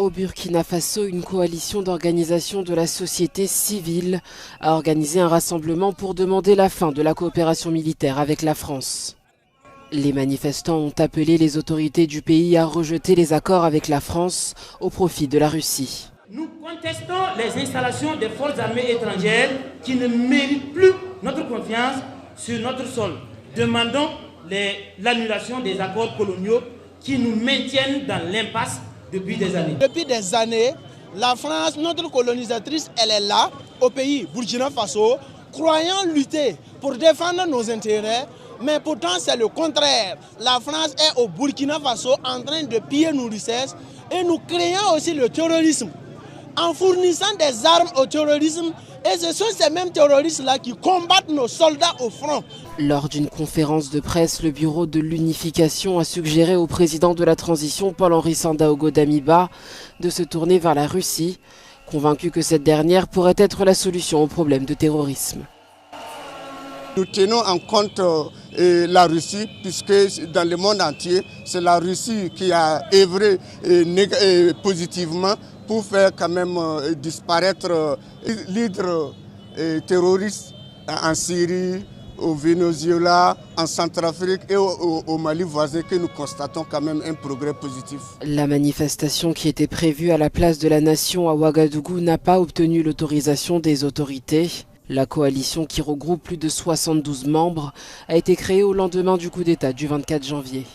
Au Burkina Faso, une coalition d'organisations de la société civile a organisé un rassemblement pour demander la fin de la coopération militaire avec la France. Les manifestants ont appelé les autorités du pays à rejeter les accords avec la France au profit de la Russie. Nous contestons les installations des forces armées étrangères qui ne méritent plus notre confiance sur notre sol. Demandons l'annulation des accords coloniaux qui nous maintiennent dans l'impasse depuis des années. Depuis des années, la France, notre colonisatrice, elle est là, au pays Burkina Faso, croyant lutter pour défendre nos intérêts, mais pourtant c'est le contraire. La France est au Burkina Faso en train de piller nos richesses et nous créons aussi le terrorisme en fournissant des armes au terrorisme. Et ce sont ces mêmes terroristes-là qui combattent nos soldats au front. Lors d'une conférence de presse, le Bureau de l'Unification a suggéré au président de la transition, Paul-Henri Sandaogo Damiba, de se tourner vers la Russie, convaincu que cette dernière pourrait être la solution au problème de terrorisme. Nous tenons en compte la Russie, puisque dans le monde entier, c'est la Russie qui a œuvré positivement pour faire quand même disparaître l'hydre terroriste en Syrie, au Venezuela, en Centrafrique et au Mali voisin, que nous constatons quand même un progrès positif. La manifestation qui était prévue à la place de la Nation à Ouagadougou n'a pas obtenu l'autorisation des autorités. La coalition, qui regroupe plus de 72 membres, a été créée au lendemain du coup d'État du 24 janvier.